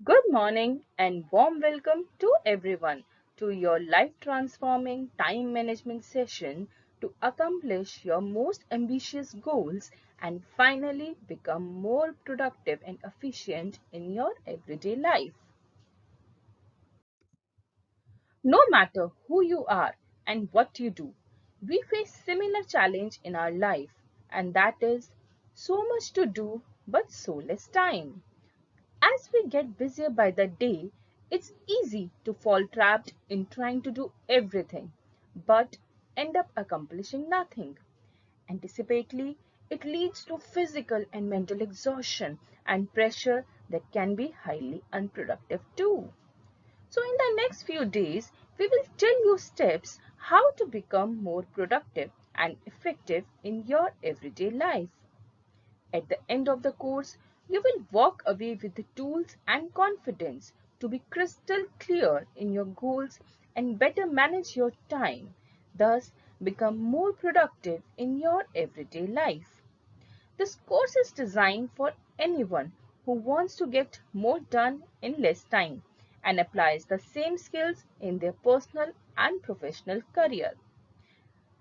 Good morning and warm welcome to everyone to your life transforming time management session to accomplish your most ambitious goals and finally become more productive and efficient in your everyday life. No matter who you are and what you do, we face similar challenge in our life, and that is so much to do but so less time. As we get busier by the day, it's easy to fall trapped in trying to do everything, but end up accomplishing nothing. Anticipately, it leads to physical and mental exhaustion and pressure that can be highly unproductive too. So, in the next few days, we will tell you steps how to become more productive and effective in your everyday life. At the end of the course, you will walk away with the tools and confidence to be crystal clear in your goals and better manage your time, thus become more productive in your everyday life. This course is designed for anyone who wants to get more done in less time and applies the same skills in their personal and professional career.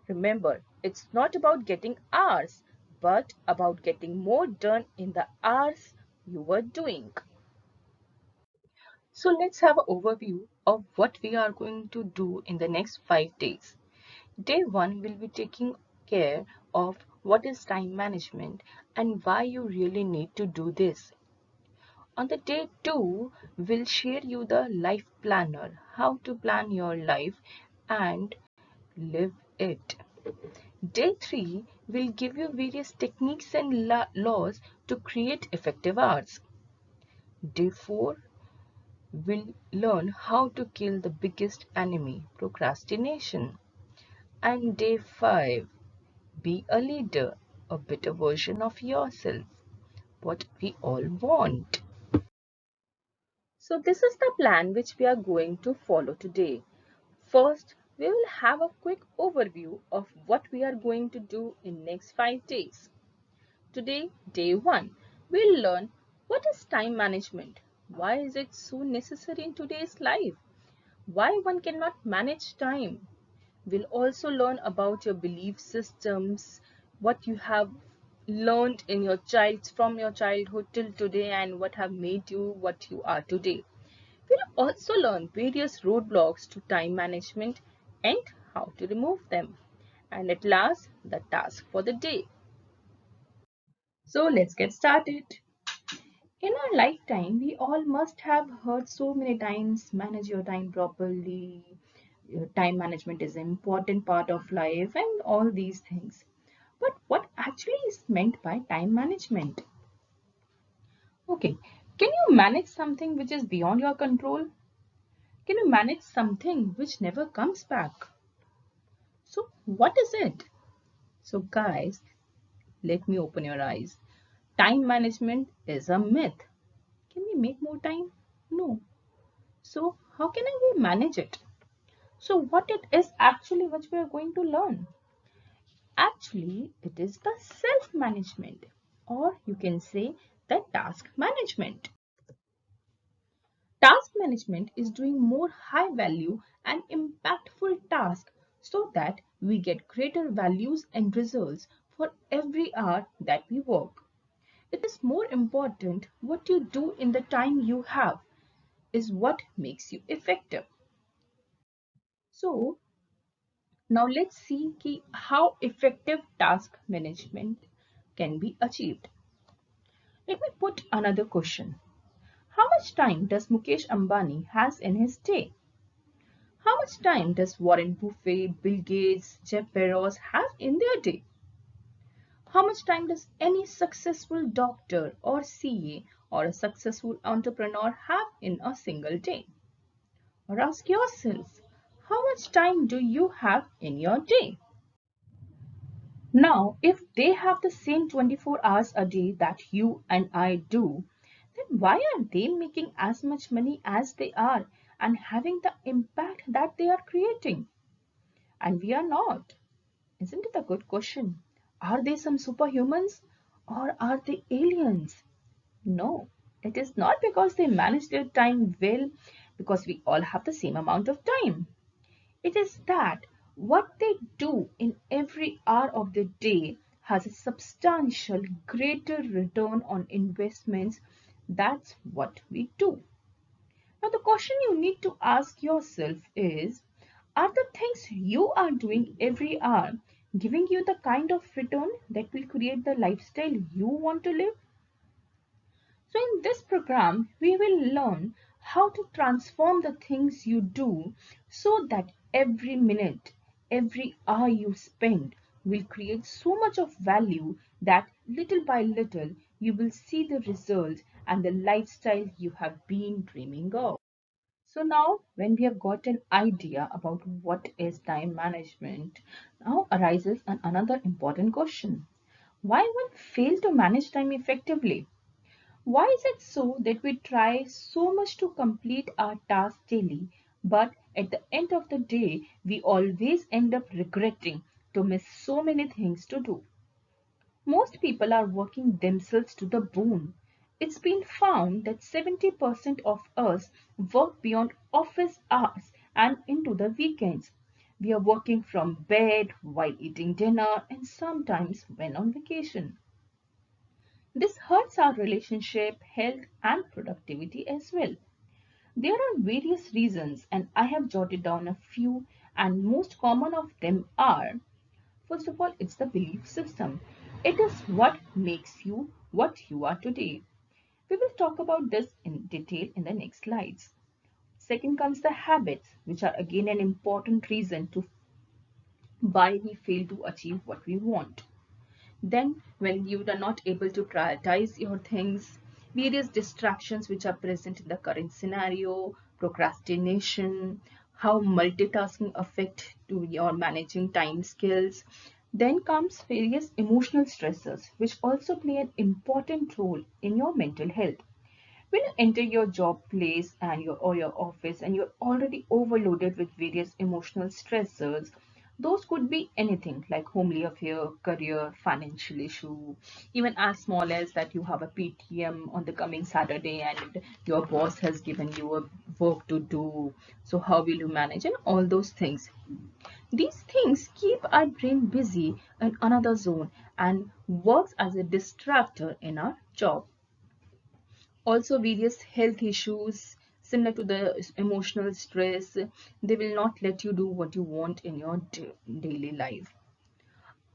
Remember, it's not about getting hours, but about getting more done in the hours you were doing. So let's have an overview of what we are going to do in the next 5 days. Day 1 will be taking care of what is time management and why you really need to do this. On the day 2, we'll share you the life planner, how to plan your life and live it. Day 3 will give you various techniques and laws to create effective hours. Day 4 will learn how to kill the biggest enemy, procrastination. And day 5, be a leader, a better version of yourself, what we all want. So this is the plan which we are going to follow today. First, we will have a quick overview of what we are going to do in next 5 days. Today, day 1, we'll learn what is time management, why is it so necessary in today's life, why one cannot manage time. We'll also learn about your belief systems, what you have learned in your from your childhood till today and what have made you what you are today. We'll also learn various roadblocks to time management and how to remove them. And at last, the task for the day. So let's get started. In our lifetime, we all must have heard so many times manage your time properly. Time management is an important part of life and all these things. But what actually is meant by time management? Okay, can you manage something which is beyond your control? Can you manage something which never comes back? So, what is it? So, guys, let me open your eyes. Time management is a myth. Can we make more time? No. So how can we manage it? So what it is actually which we are going to learn? Actually, it is the self-management, or you can say the task management. Task management is doing more high value and impactful tasks so that we get greater values and results for every hour that we work. It is more important what you do in the time you have is what makes you effective. So now let's see how effective task management can be achieved. Let me put another question. How much time does Mukesh Ambani has in his day? How much time does Warren Buffett, Bill Gates, Jeff Bezos have in their day? How much time does any successful doctor or CA or a successful entrepreneur have in a single day? Or ask yourself, how much time do you have in your day? Now, if they have the same 24 hours a day that you and I do, then why are they making as much money as they are and having the impact that they are creating? And we are not. Isn't it a good question? Are they some superhumans or are they aliens? No, It is not because they manage their time well, because we all have the same amount of time. It is that what they do in every hour of the day has a substantial greater return on investments. That's what we do. Now, the question you need to ask yourself is, are the things you are doing every hour giving you the kind of return that will create the lifestyle you want to live? So, in this program, we will learn how to transform the things you do so that every minute, every hour you spend will create so much of value that little by little you will see the results and the lifestyle you have been dreaming of. So now, when we have got an idea about what is time management, now arises another important question. Why one fail to manage time effectively? Why is it so that we try so much to complete our tasks daily, but at the end of the day, we always end up regretting to miss so many things to do? Most people are working themselves to the bone. It's been found that 70% of us work beyond office hours and into the weekends. We are working from bed while eating dinner and sometimes when on vacation. This hurts our relationship, health, and productivity as well. There are various reasons, and I have jotted down a few, and most common of them are: first of all, it's the belief system. It is what makes you what you are today. We will talk about this in detail in the next slides. Second comes the habits, which are again an important reason to why we fail to achieve what we want. Then, when you are not able to prioritize your things, various distractions which are present in the current scenario, procrastination, how multitasking affect to your managing time skills. Then comes various emotional stressors, which also play an important role in your mental health. When you enter your job place and your office and you're already overloaded with various emotional stressors, those could be anything like homely affair, career, financial issue, even as small as that you have a PTM on the coming Saturday and your boss has given you a work to do. So how will you manage and all those things? These things keep our brain busy in another zone and works as a distractor in our job. Also, various health issues similar to the emotional stress, they will not let you do what you want in your daily life.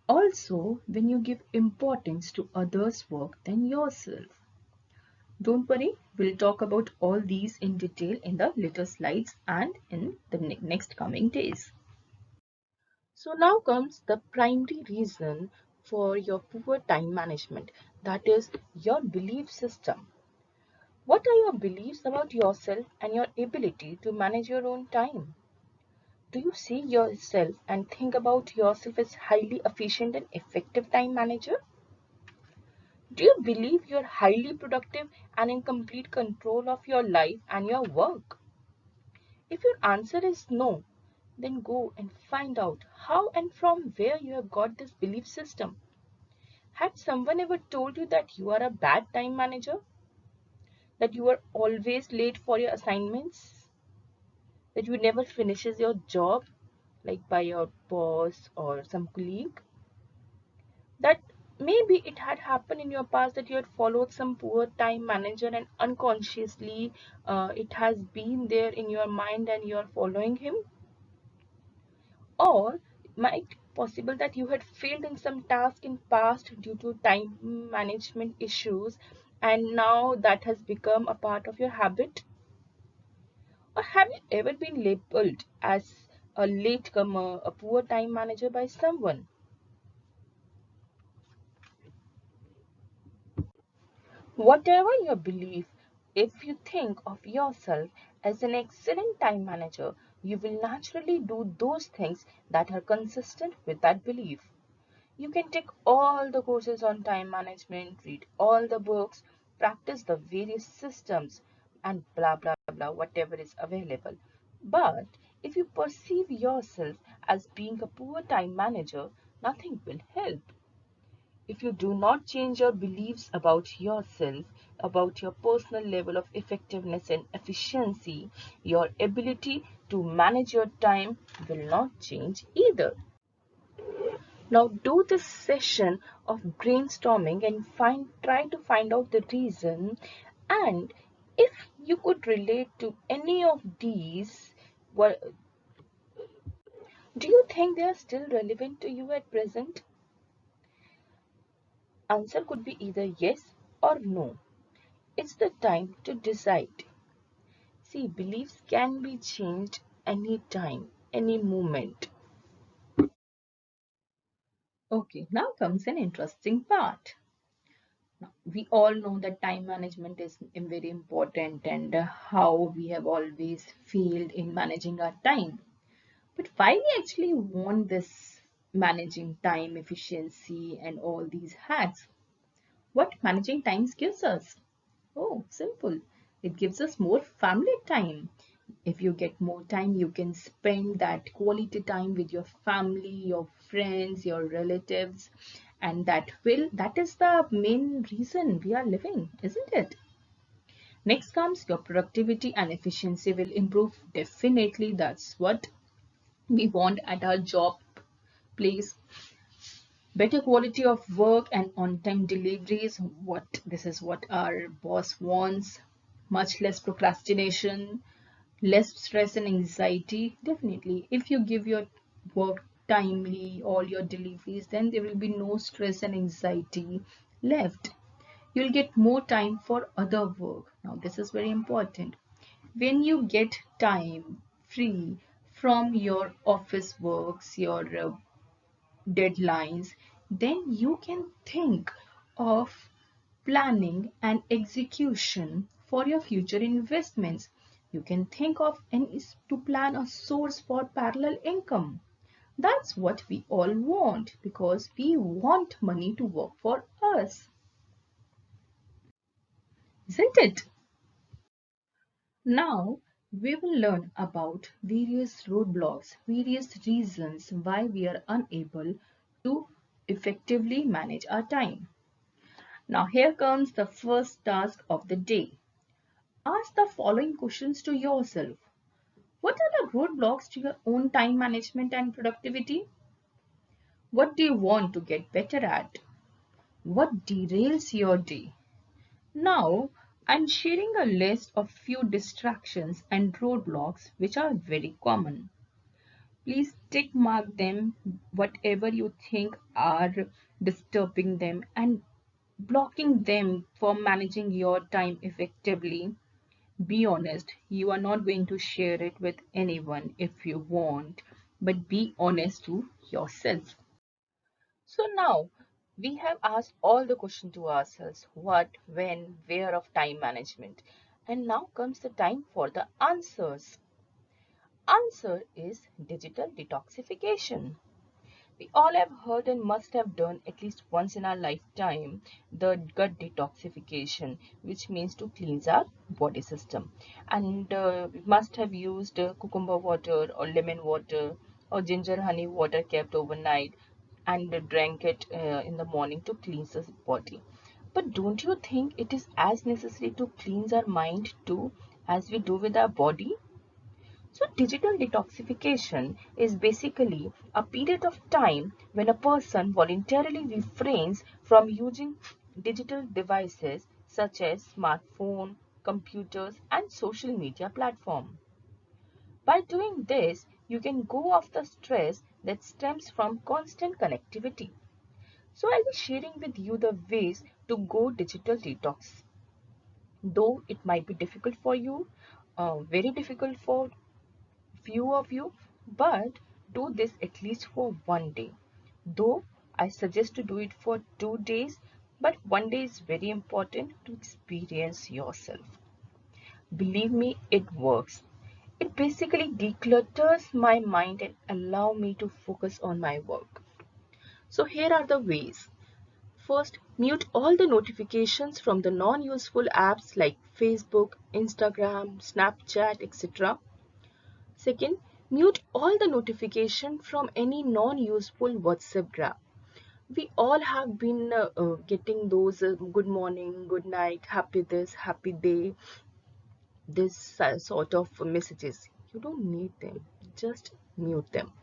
Also, when you give importance to others' work than yourself. Don't worry, we'll talk about all these in detail in the later slides and in the next coming days. So now comes the primary reason for your poor time management, that is your belief system. What are your beliefs about yourself and your ability to manage your own time? Do you see yourself and think about yourself as highly efficient and effective time manager? Do you believe you're highly productive and in complete control of your life and your work? If your answer is no, then go and find out how and from where you have got this belief system. Had someone ever told you that you are a bad time manager? That you are always late for your assignments? That you never finishes your job like by your boss or some colleague? That maybe it had happened in your past that you had followed some poor time manager and unconsciously it has been there in your mind and you are following him? Or might possible that you had failed in some task in past due to time management issues and now that has become a part of your habit? Or have you ever been labeled as a latecomer, a poor time manager by someone? Whatever your belief, if you think of yourself as an excellent time manager, you will naturally do those things that are consistent with that belief. You can take all the courses on time management, read all the books, practice the various systems, and blah blah blah, whatever is available. But if you perceive yourself as being a poor time manager, nothing will help. if you do not change your beliefs about yourself, about your personal level of effectiveness and efficiency, your ability to manage your time will not change either. Now do this session of brainstorming and try to find out the reason, and if you could relate to any of these, what do you think they are still relevant to you at present? Answer could be either yes or no. It's the time to decide. See, beliefs can be changed any time, any moment. Okay, now comes an interesting part. Now, we all know that time management is very important and how we have always failed in managing our time. But why we actually want this managing time efficiency and all these hacks? What managing times gives us? Oh, simple. It gives us more family time. If you get more time, you can spend that quality time with your family, your friends, your relatives, and that is the main reason we are living, isn't it? Next comes your productivity and efficiency will improve. Definitely, that's what we want at our job place. Better quality of work and on-time deliveries. This is what our boss wants. Much less procrastination, less stress and anxiety. Definitely, if you give your work timely, all your deliveries, then there will be no stress and anxiety left. You'll get more time for other work. Now, this is very important. When you get time free from your office works, your deadlines, then you can think of planning and execution for your future investments. You can think of and is to plan a source for parallel income. That's what we all want because we want money to work for us, isn't it? Now we will learn about various roadblocks, various reasons why we are unable to effectively manage our time. Now here comes the first task of the day. Ask the following questions to yourself. What are the roadblocks to your own time management and productivity? What do you want to get better at? What derails your day? Now, I'm sharing a list of few distractions and roadblocks which are very common. Please tick mark them, whatever you think are disturbing them and blocking them from managing your time effectively. Be honest, you are not going to share it with anyone if you want, but be honest to yourself. So now we have asked all the questions to ourselves what, when, where of time management. And now comes the time for the answers. Answer is digital detoxification. We all have heard and must have done at least once in our lifetime the gut detoxification, which means to cleanse our body system. And we must have used cucumber water or lemon water or ginger honey water kept overnight and drank it in the morning to cleanse the body. But don't you think it is as necessary to cleanse our mind too as we do with our body? So, digital detoxification is basically a period of time when a person voluntarily refrains from using digital devices such as smartphone, computers, and social media platform. By doing this, you can go off the stress that stems from constant connectivity. So, I'll be sharing with you the ways to go digital detox. Though it might be difficult for you, very difficult for few of you, but do this at least for one day. Though I suggest to do it for 2 days, but one day is very important to experience yourself. Believe me, it works. It basically declutters my mind and allow me to focus on my work. So here are the ways. First, mute all the notifications from the non-useful apps like Facebook, Instagram, Snapchat, etc. Second, mute all the notification from any non-useful WhatsApp group. We all have been getting those good morning, good night, happy this, happy day, this sort of messages. You don't need them, just mute them.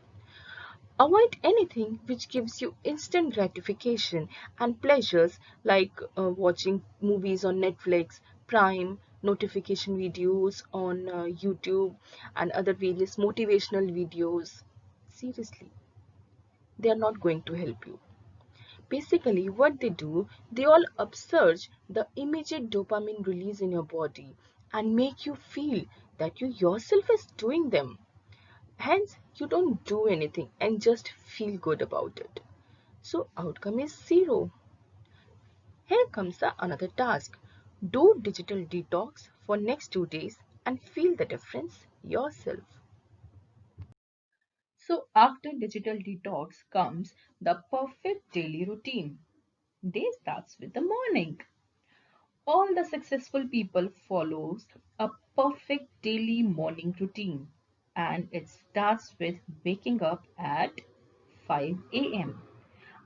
Avoid anything which gives you instant gratification and pleasures like watching movies on Netflix, Prime, notification videos on YouTube, and other various motivational videos. Seriously, they are not going to help you. Basically, what they do, they all upsurge the immediate dopamine release in your body and make you feel that you yourself is doing them. Hence, you don't do anything and just feel good about it. So, outcome is zero. Here comes the another task. Do digital detox for next 2 days and feel the difference yourself. So, after digital detox comes the perfect daily routine. Day starts with the morning. All the successful people follows a perfect daily morning routine, and it starts with waking up at 5 a.m.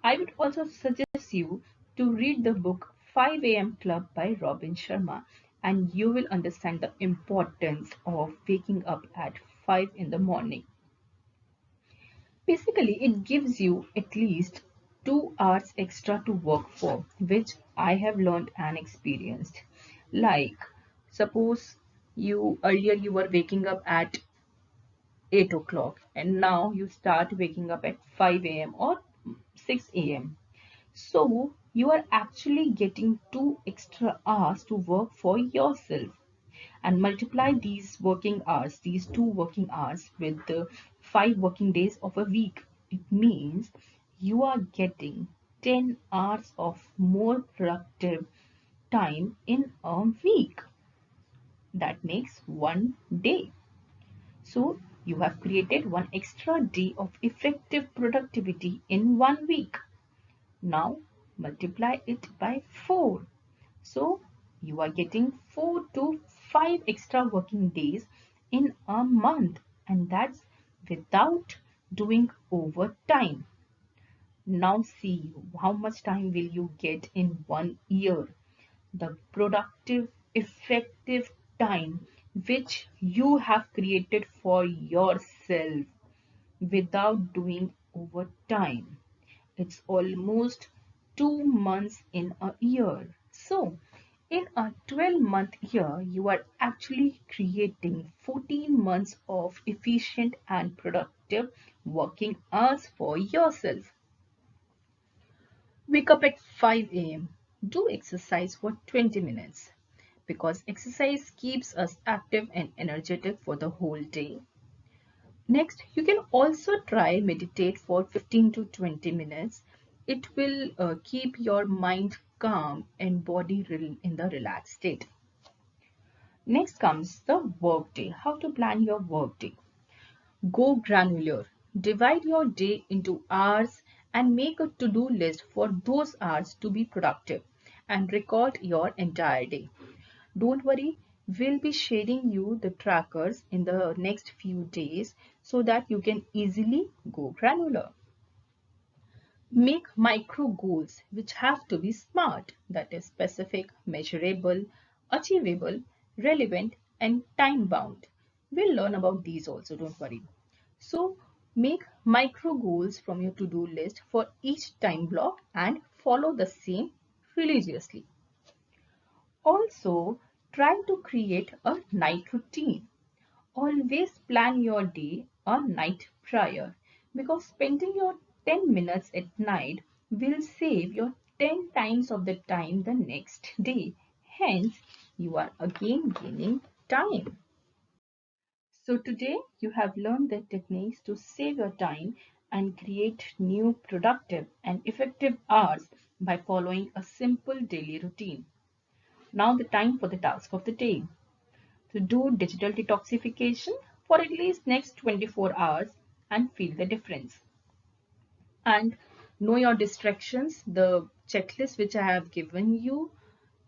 I would also suggest you to read the book 5 a.m. Club by Robin Sharma, and you will understand the importance of waking up at 5 in the morning. Basically, it gives you at least 2 hours extra to work for, which I have learned and experienced. Like, suppose you earlier you were waking up at 8 o'clock and now you start waking up at 5 a.m. or 6 a.m. So you are actually getting 2 extra hours to work for yourself, and multiply these working hours, these 2 working hours, with the 5 working days of a week. It means you are getting 10 hours of more productive time in a week. That makes one day. So you have created one extra day of effective productivity in one week. Now multiply it by 4. So you are getting 4 to 5 extra working days in a month, and that's without doing overtime. Now see how much time will you get in 1 year. The productive, effective time which you have created for yourself without doing overtime. It's almost 2 months in a year. So, in a 12-month year, you are actually creating 14 months of efficient and productive working hours for yourself. Wake up at 5 a.m. Do exercise for 20 minutes because exercise keeps us active and energetic for the whole day. Next, you can also try meditate for 15 to 20 minutes. It will keep your mind calm and body in the relaxed state. Next comes the workday. How to plan your workday. Go granular. Divide your day into hours and make a to-do list for those hours to be productive and record your entire day. Don't worry, we'll be sharing you the trackers in the next few days so that you can easily go granular. Make micro goals which have to be smart, that is specific, measurable, achievable, relevant, and time bound. We'll learn about these also, don't worry. So make micro goals from your to-do list for each time block and follow the same religiously. Also, try to create a night routine. Always plan your day a night prior because spending your 10 minutes at night will save your 10 times of the time the next day. Hence, you are again gaining time. So today you have learned the techniques to save your time and create new productive and effective hours by following a simple daily routine. Now the time for the task of the day. To do digital detoxification for at least next 24 hours and feel the difference. And know your distractions, the checklist which I have given you.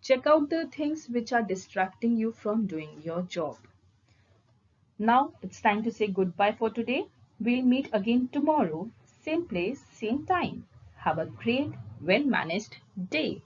Check out the things which are distracting you from doing your job. Now it's time to say goodbye for today. We'll meet again tomorrow, same place, same time. Have a great, well managed day.